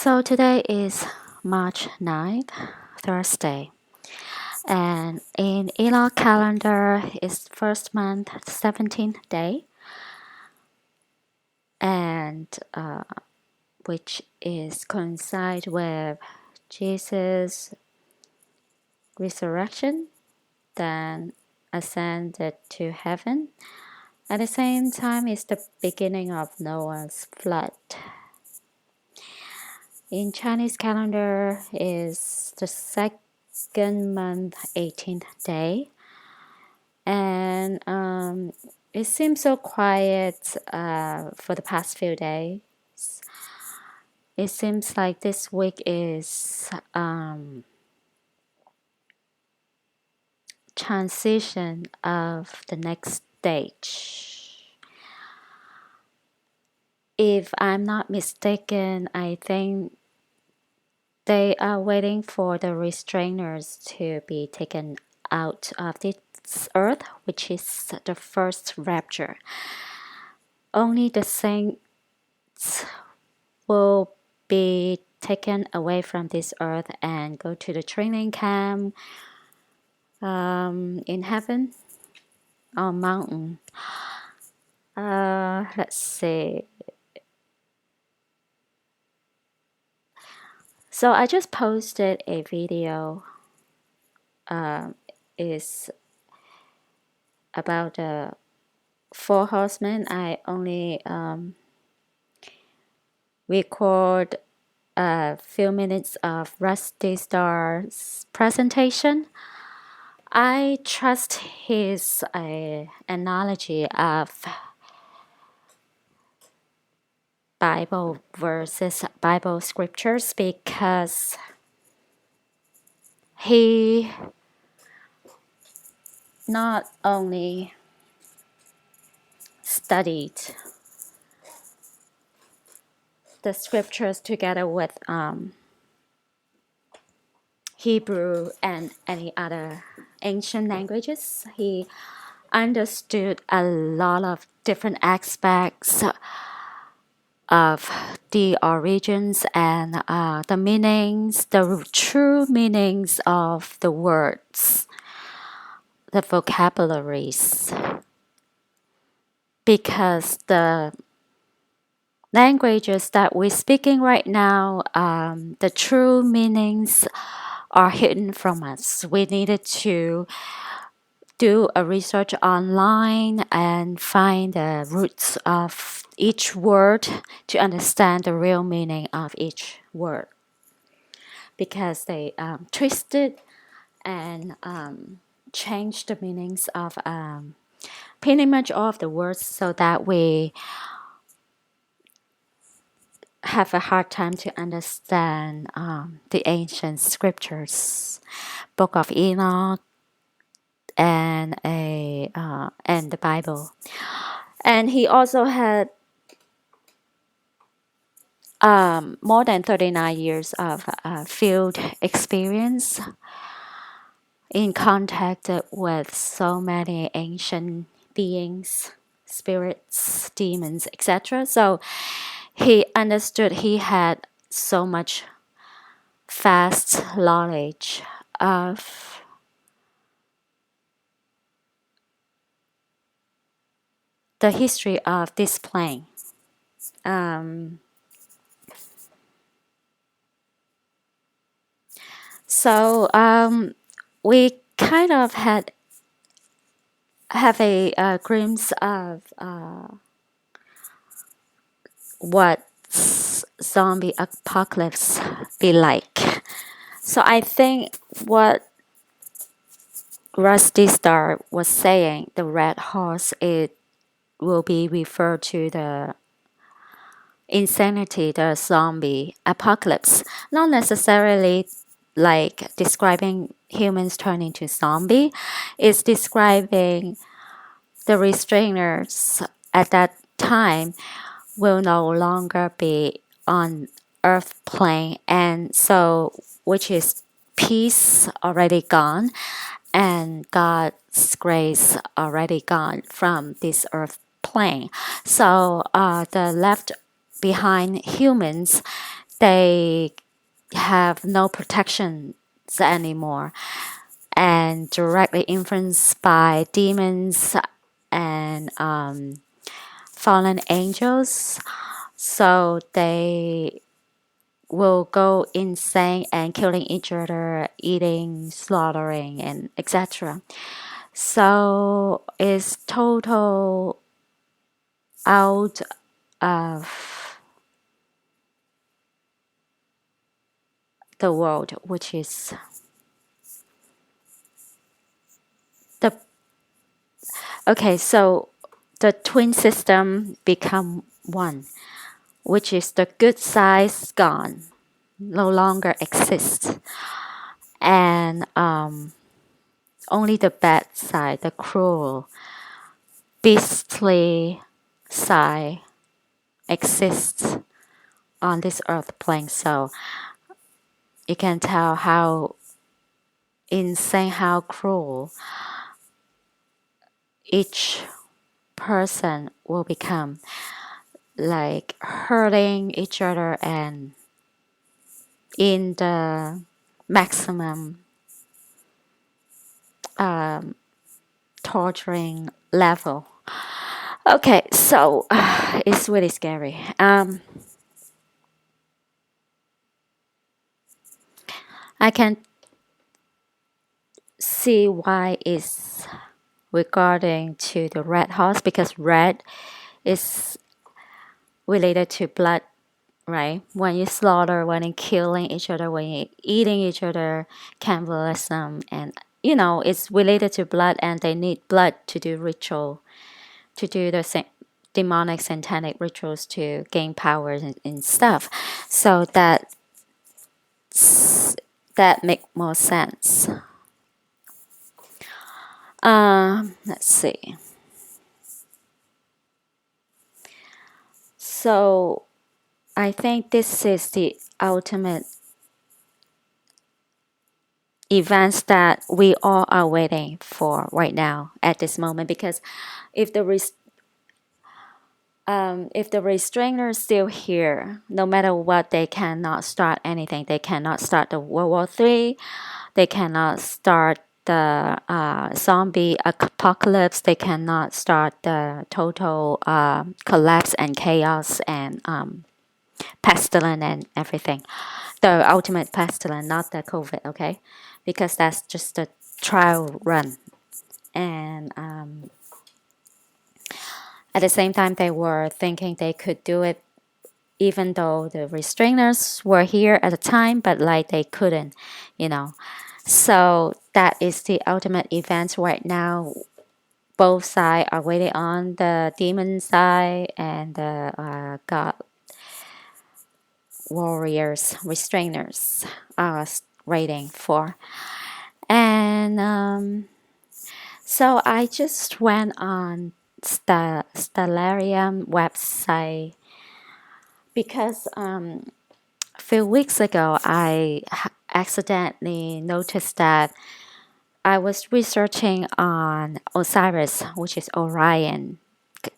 So today is March 9th, Thursday. And in Enoch calendar is first month, 17th day. And which is coincide with Jesus' resurrection, then ascended to heaven. At the same time, it's the beginning of Noah's flood. In Chinese calendar is the second month, 18th day. And it seems so quiet for the past few days. It seems like this week is transition of the next stage. If I'm not mistaken, I think they are waiting for the restrainers to be taken out of this earth, which is the first rapture. Only the saints will be taken away from this earth and go to the training camp in heaven on mountain. Let's see. So I just posted a video. Is about the four horsemen. I only record a few minutes of Rusty Star's presentation. I trust his analogy of Bible verses, Bible scriptures, because he not only studied the scriptures together with Hebrew and any other ancient languages. He understood a lot of different aspects of the origins and the meanings, the true meanings of the words, the vocabularies. Because the languages that we're speaking right now, the true meanings are hidden from us. We needed to do a research online and find the roots of each word to understand the real meaning of each word, because they twisted and changed the meanings of pretty much all of the words, so that we have a hard time to understand the ancient scriptures, Book of Enoch, and the Bible. And he also had more than 39 years of field experience in contact with so many ancient beings, spirits, demons, etc. So he understood, he had so much vast knowledge of the history of this plane. So we kind of have a glimpse of what zombie apocalypse be like. So I think what Rusty Star was saying, the red horse, it will be referred to the insanity, the zombie apocalypse, not necessarily like describing humans turning to zombie. It's describing the restrainers at that time will no longer be on earth plane, and so which is peace already gone and God's grace already gone from this earth plane. So the left behind humans, they have no protections anymore and directly influenced by demons and fallen angels. So they will go insane and killing each other, eating, slaughtering, and etc. So it's total out of the world, which is the okay. So the twin system become one, which is the good side's gone, no longer exists, and only the bad side, the cruel, beastly side exists on this earth plane. So you can tell how insane, how cruel each person will become, like hurting each other and in the maximum torturing level. Okay, so it's really scary. I can see why it's regarding to the red horse because red is related to blood, right? When you slaughter, when you killing each other, when you eating each other, cannibalism, and it's related to blood, and they need blood to do ritual, to do the demonic satanic rituals to gain powers and stuff. So that make more sense. Let's see. So I think this is the ultimate events that we all are waiting for right now at this moment because if the restrainers still here, no matter what, they cannot start anything. They cannot start the World War III. They cannot start the zombie apocalypse. They cannot start the total collapse and chaos and pestilence and everything. The ultimate pestilence, not the COVID, okay? Because that's just a trial run. And at the same time, they were thinking they could do it even though the restrainers were here at the time, but like they couldn't. So that is the ultimate event right now. Both sides are waiting on the demon side and the God warriors, restrainers are waiting for. And so I just went on Stellarium website because a few weeks ago I accidentally noticed that I was researching on Osiris, which is Orion,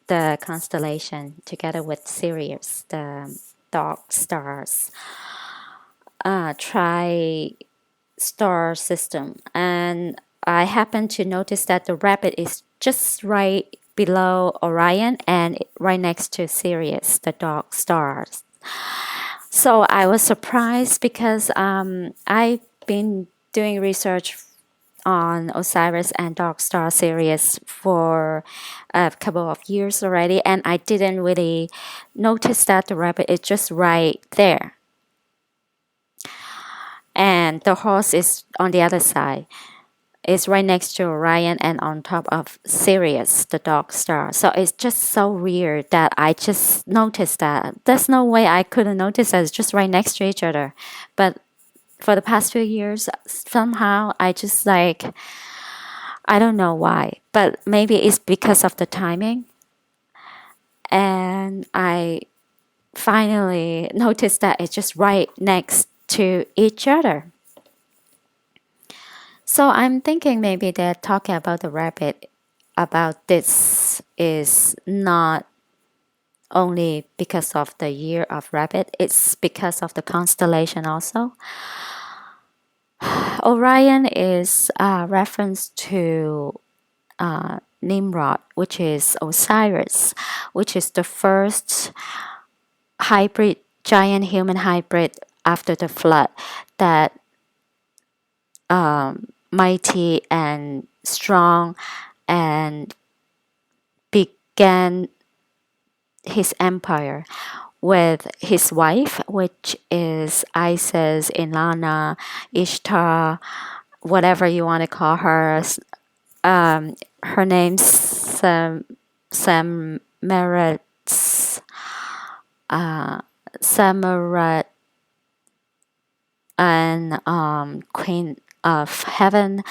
the constellation, together with Sirius, the dog stars, tri star system. And I happened to notice that the rabbit is just right below Orion and right next to Sirius, the dog stars. So I was surprised because I've been doing research on Osiris and Dark Star series for a couple of years already, and I didn't really notice that the rabbit is just right there, and the horse is on the other side. It's right next to Orion and on top of Sirius, the Dark Star. So it's just so weird that I just noticed that. There's no way I couldn't notice that it's just right next to each other. But for the past few years, somehow I just like, I don't know why, but maybe it's because of the timing. And I finally noticed that it's just right next to each other. So I'm thinking maybe they're talking about the rabbit, about this is not only because of the year of rabbit, it's because of the constellation also. Orion is a reference to Nimrod, which is Osiris, which is the first hybrid, giant human hybrid after the flood that mighty and strong and began his empire with his wife, which is Isis, Inanna, Ishtar, whatever you want to call her. Her name's Samaras, Samarat, and Queen of Heaven,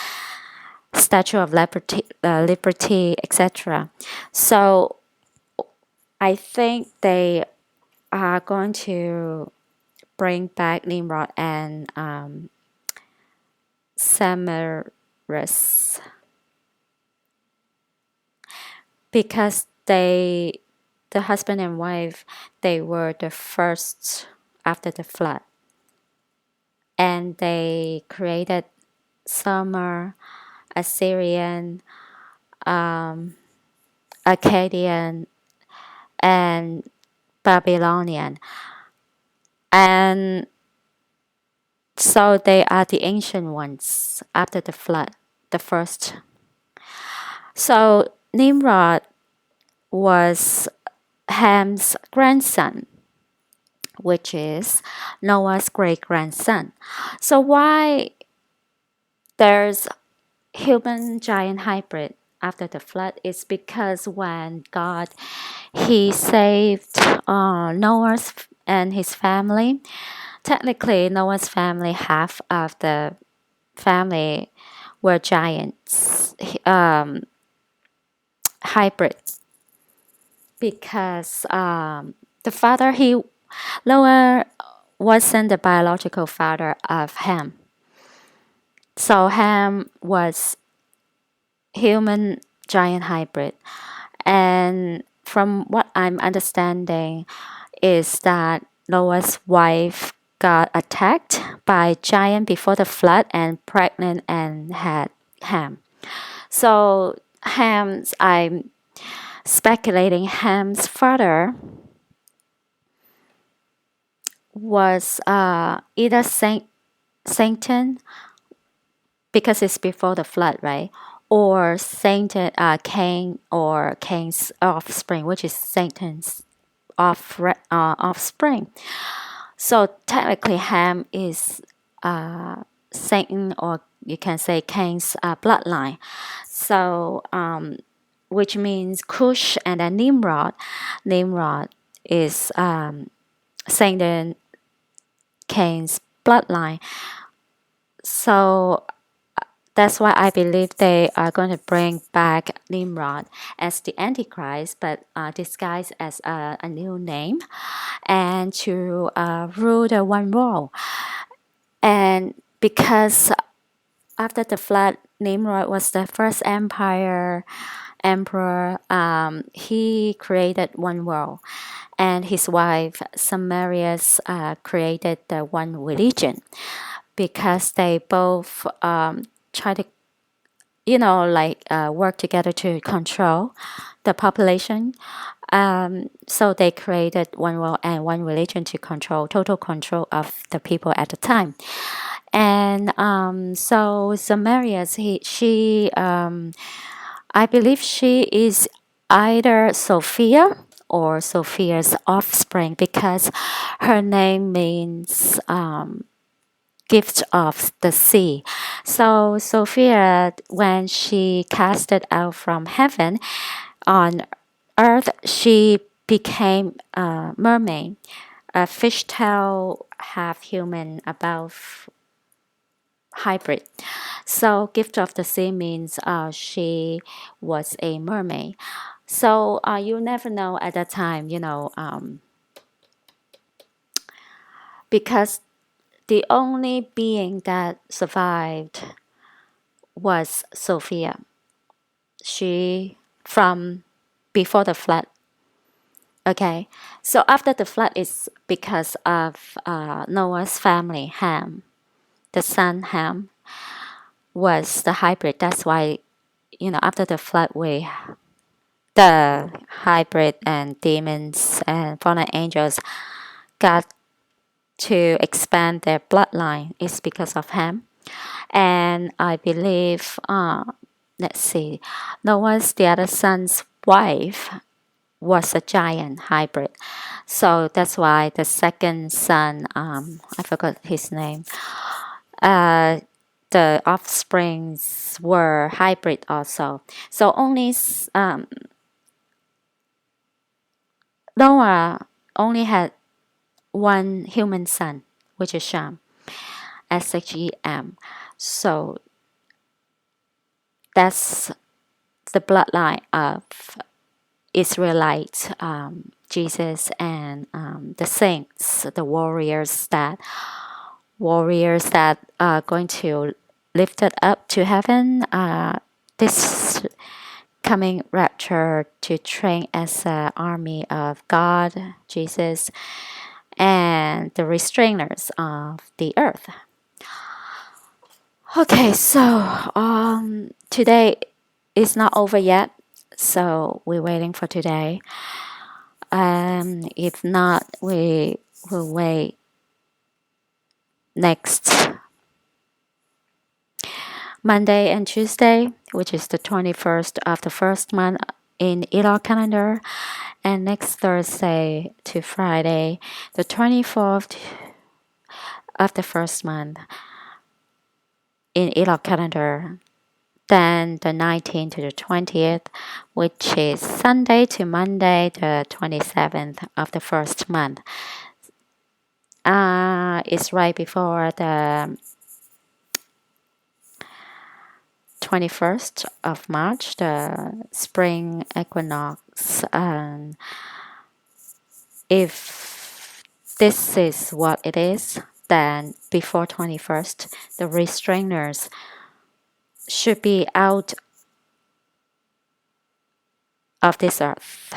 Statue of Liberty, etc. So I think they are going to bring back Nimrod and Samaras because the husband and wife, they were the first after the flood, and they created Sumer, Assyrian, Akkadian, and Babylonian, and so they are the ancient ones after the flood, the first. So Nimrod was Ham's grandson, which is Noah's great grandson. So why there's human giant hybrid after the flood is because when God he saved Noah's and his family. Technically, Noah's family, half of the family were giants, hybrid, because the father Noah wasn't the biological father of Ham. So Ham was human giant hybrid. And from what I'm understanding is that Noah's wife got attacked by giant before the flood and pregnant and had Ham. So I'm speculating Ham's father was either Satan because it's before the flood, right? Or Satan, Cain or Cain's offspring, which is Satan's offspring. So technically, Ham is Satan, or you can say Cain's bloodline. So, which means Cush and then Nimrod. Nimrod is Satan, Cain's bloodline. So that's why I believe they are going to bring back Nimrod as the Antichrist, but disguised as a new name, and to rule the one world. And because after the flood, Nimrod was the first emperor. He created one world, and his wife Samarias created the one religion, because they both try to, work together to control the population. So they created one world and one religion to control, total control of the people at the time. And so Samarias, I believe she is either Sophia or Sophia's offspring, because her name means gift of the sea. So Sophia, when she casted out from heaven on earth, she became a mermaid, a fishtail, half human, above hybrid. So gift of the sea means she was a mermaid. So you never know at that time, because the only being that survived was Sophia. She, from before the flood, Okay, so after the flood is because of Noah's family, Ham, the son Ham was the hybrid. That's why, after the flood, the hybrid and demons and fallen angels got to expand their bloodline is because of Ham. And I believe, let's see, Noah's the other son's wife was a giant hybrid. So that's why the second son, I forgot his name, uh, the offsprings were hybrid also. So Noah only had one human son, which is Shem, Shem. So that's the bloodline of Israelites, Jesus, and the saints, the warriors that are going to lift it up to heaven. This coming rapture to train as an army of God, Jesus, and the restrainers of the earth. Okay, so today is not over yet, so we're waiting for today. If not, we will wait next Monday and Tuesday, which is the 21st of the first month in Elul calendar, and next Thursday to Friday, the 24th of the first month in Elul calendar. Then the 19th to the 20th, which is Sunday to Monday, the 27th of the first month. It's right before the 21st of March, the spring equinox. And if this is what it is, then before 21st, the restrainers should be out of this earth.